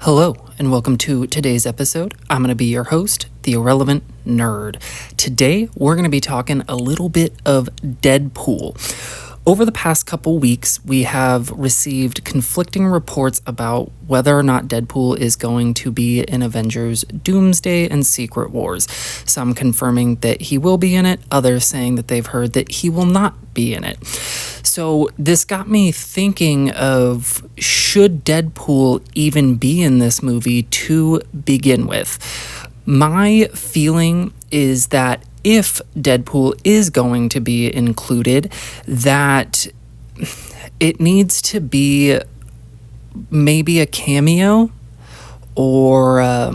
Hello, and welcome to today's episode. I'm going to be your host, the Irrelevant Nerd. Today, we're going to be talking a little bit of Deadpool. Over the past couple weeks, we have received conflicting reports about whether or not Deadpool is going to be in Avengers Doomsday and Secret Wars. Some confirming that he will be in it, others saying that they've heard that he will not be in it. So this got me thinking of, should Deadpool even be in this movie to begin with? My feeling is that if Deadpool is going to be included, that it needs to be maybe a cameo or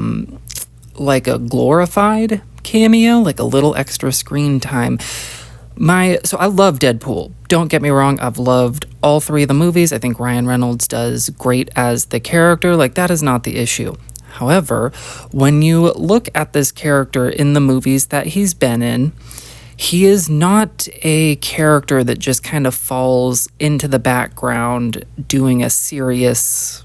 like a glorified cameo, like a little extra screen time. So I love Deadpool. Don't get me wrong, I've loved all three of the movies. I think Ryan Reynolds does great as the character. Like, that is not the issue. However, when you look at this character in the movies that he's been in, he is not a character that just kind of falls into the background doing a serious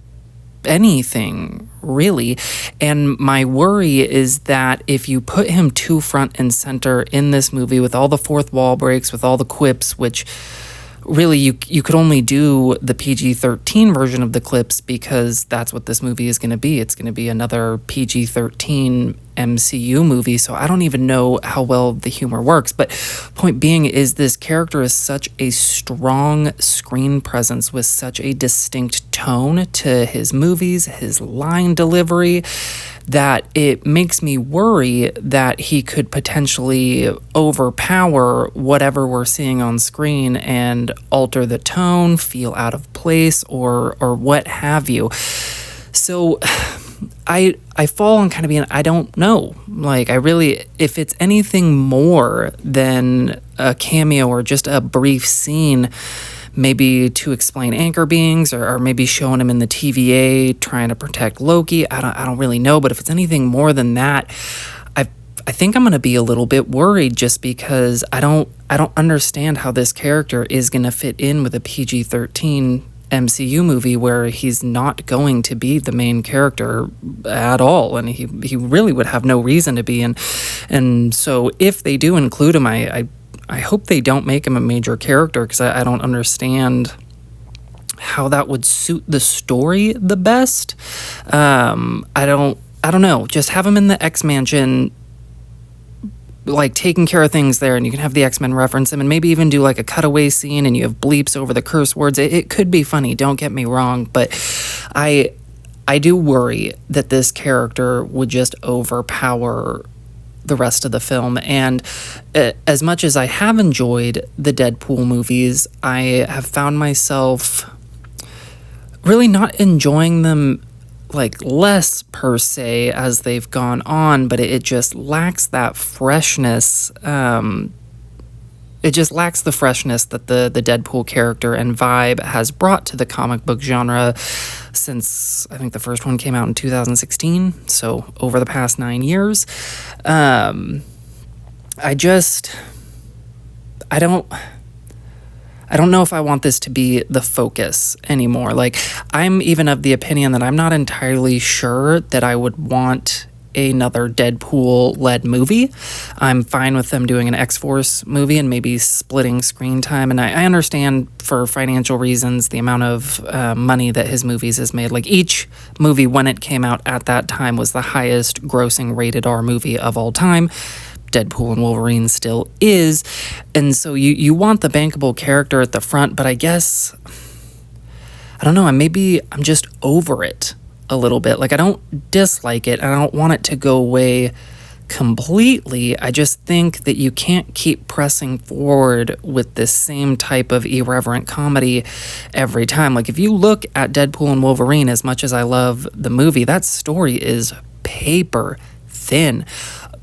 anything, really. And my worry is that if you put him too front and center in this movie with all the fourth wall breaks, with all the quips, which really you could only do the PG-13 version of the clips because that's what this movie is going to be. It's going to be another PG-13 MCU movie, so I don't even know how well the humor works. But point being is, this character is such a strong screen presence with such a distinct tone to his movies, his line delivery, that it makes me worry that he could potentially overpower whatever we're seeing on screen and alter the tone, feel out of place, or what have you. So I fall on kind of being, I don't know. Like, if it's anything more than a cameo or just a brief scene, maybe to explain anchor beings, or maybe showing him in the TVA trying to protect Loki. I don't really know, but if it's anything more than that, I think I'm going to be a little bit worried, just because I don't understand how this character is going to fit in with a PG-13 MCU movie where he's not going to be the main character at all, and he really would have no reason to be. And so if they do include him, I hope they don't make him a major character, because I don't understand how that would suit the story the best. I don't know. Just have him in the X-Mansion, like taking care of things there, and you can have the X-Men reference him, and maybe even do like a cutaway scene and you have bleeps over the curse words. It could be funny, don't get me wrong, but I do worry that this character would just overpower the rest of the film. And as much as I have enjoyed the Deadpool movies, I have found myself really not enjoying them like less per se as they've gone on, but it just lacks that freshness. It just lacks the freshness that the Deadpool character and vibe has brought to the comic book genre since, I think the first one came out in 2016, so over the past 9 years. I don't know if I want this to be the focus anymore. Like, I'm even of the opinion that I'm not entirely sure that I would want another Deadpool-led movie. I'm fine with them doing an X-Force movie and maybe splitting screen time. And I understand, for financial reasons, the amount of money that his movies has made. Like, each movie, when it came out at that time, was the highest grossing rated R movie of all time. Deadpool and Wolverine still is. And so you want the bankable character at the front, but I guess, I don't know, I'm just over it a little bit. Like, I don't dislike it, and I don't want it to go away completely. I just think that you can't keep pressing forward with this same type of irreverent comedy every time. Like, if you look at Deadpool and Wolverine, as much as I love the movie, that story is paper thin.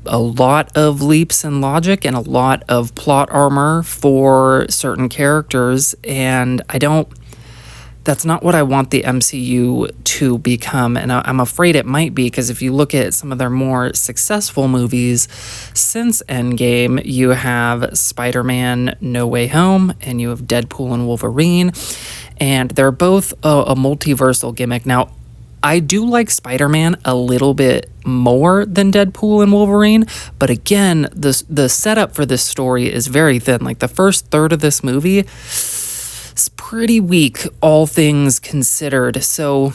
A lot of leaps in logic and a lot of plot armor for certain characters, and that's not what I want the MCU to become, and I'm afraid it might be, because if you look at some of their more successful movies since Endgame, you have Spider-Man No Way Home, and you have Deadpool and Wolverine, and they're both a multiversal gimmick. Now, I do like Spider-Man a little bit more than Deadpool and Wolverine, but again, the setup for this story is very thin. Like the first third of this movie is pretty weak, all things considered. So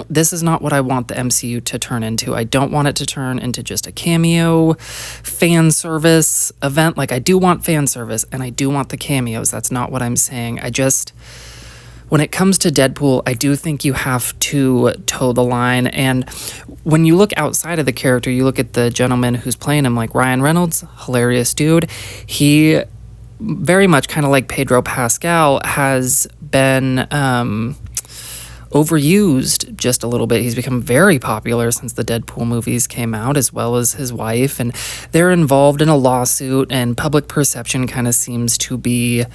this is not what I want the MCU to turn into. I don't want it to turn into just a cameo fan service event. Like I do want fan service and I do want the cameos. That's not what I'm saying. When it comes to Deadpool, I do think you have to toe the line. And when you look outside of the character, you look at the gentleman who's playing him, like Ryan Reynolds, hilarious dude. He very much kind of like Pedro Pascal has been overused just a little bit. He's become very popular since the Deadpool movies came out, as well as his wife. And they're involved in a lawsuit, and public perception kind of seems to be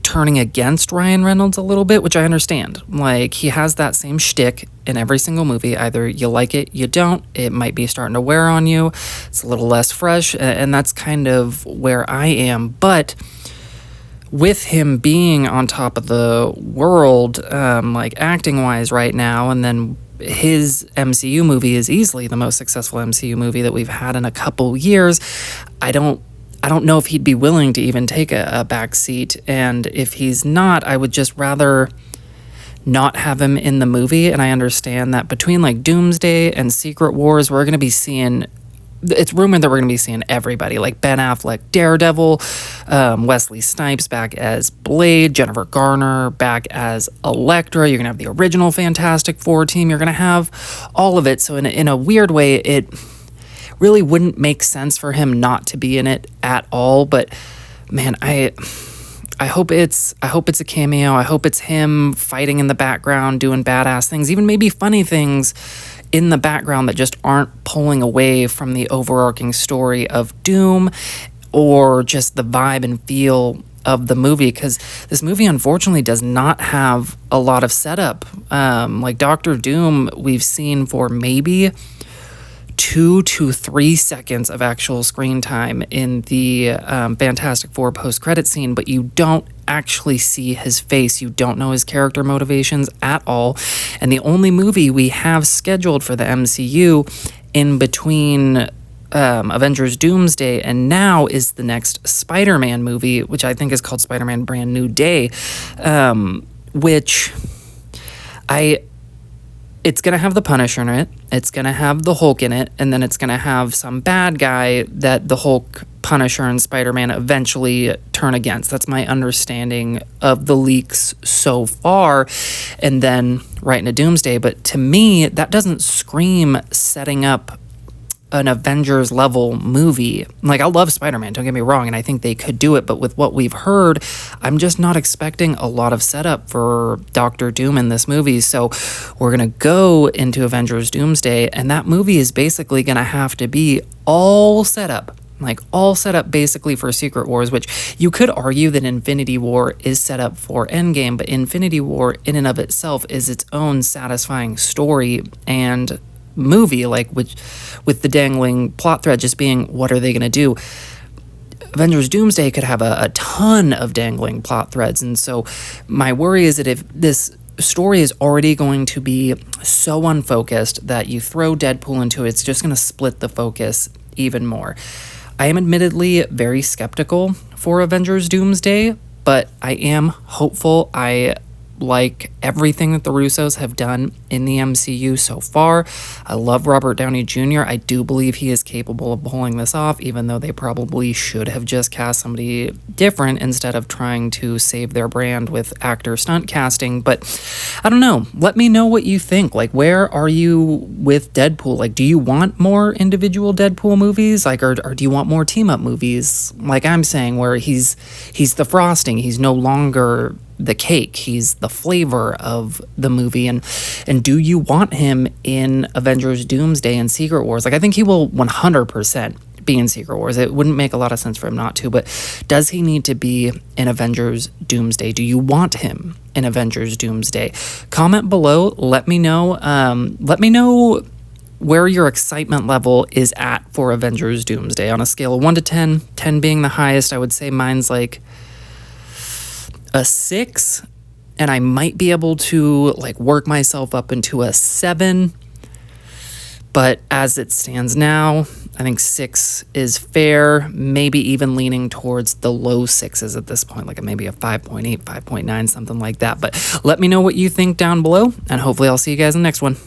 turning against Ryan Reynolds a little bit, which I understand. Like, he has that same shtick in every single movie. Either you like it, you don't. It might be starting to wear on you. It's a little less fresh, and that's kind of where I am. But with him being on top of the world, like acting-wise right now, and then his MCU movie is easily the most successful MCU movie that we've had in a couple years, I don't know if he'd be willing to even take a back seat. And if he's not, I would just rather not have him in the movie. And I understand that between like Doomsday and Secret Wars, we're going to be seeing, it's rumored that we're going to be seeing everybody, like Ben Affleck, Daredevil, Wesley Snipes back as Blade, Jennifer Garner back as Elektra. You're going to have the original Fantastic Four team. You're going to have all of it. So in a weird way, it really wouldn't make sense for him not to be in it at all. But man, I hope it's a cameo. I hope it's him fighting in the background, doing badass things, even maybe funny things in the background that just aren't pulling away from the overarching story of Doom or just the vibe and feel of the movie, because this movie unfortunately does not have a lot of setup. Like Doctor Doom, we've seen for maybe 2 to 3 seconds of actual screen time in the Fantastic Four post-credit scene, but you don't actually see his face. You don't know his character motivations at all. And the only movie we have scheduled for the MCU in between Avengers Doomsday and now is the next Spider-Man movie, which I think is called Spider-Man Brand New Day, which it's going to have the Punisher in it, it's going to have the Hulk in it, and then it's going to have some bad guy that the Hulk, Punisher, and Spider-Man eventually turn against. That's my understanding of the leaks so far. And then right into Doomsday. But to me, that doesn't scream setting up an Avengers level movie. Like, I love Spider-Man, don't get me wrong, and I think they could do it, but with what we've heard, I'm just not expecting a lot of setup for Doctor Doom in this movie. So we're gonna go into Avengers Doomsday, and that movie is basically gonna have to be all set up basically for Secret Wars, which you could argue that Infinity War is set up for Endgame, but Infinity War in and of itself is its own satisfying story and movie, like with the dangling plot thread just being, what are they going to do? Avengers Doomsday could have a ton of dangling plot threads, and so my worry is that if this story is already going to be so unfocused that you throw Deadpool into it, it's just going to split the focus even more. I am admittedly very skeptical for Avengers Doomsday, but I am hopeful. I like everything that the Russos have done in the MCU so far. I love Robert Downey Jr. I do believe he is capable of pulling this off, even though they probably should have just cast somebody different instead of trying to save their brand with actor stunt casting. But I don't know. Let me know what you think. Like, where are you with Deadpool? Like, do you want more individual Deadpool movies? Like, or do you want more team-up movies? Like I'm saying, where he's the frosting. He's no longer the cake, he's the flavor of the movie. And do you want him in Avengers Doomsday and Secret Wars? Like, I think he will 100% be in Secret Wars. It wouldn't make a lot of sense for him not to, but does he need to be in Avengers Doomsday? Do you want him in Avengers Doomsday? Comment below, let me know where your excitement level is at for Avengers Doomsday on a scale of 1 to 10, 10 being the highest. I would say mine's like a 6, and I might be able to like work myself up into a 7. But as it stands now, I think 6 is fair, maybe even leaning towards the low 6s at this point, like maybe a 5.8, 5.9, something like that. But let me know what you think down below, and hopefully I'll see you guys in the next one.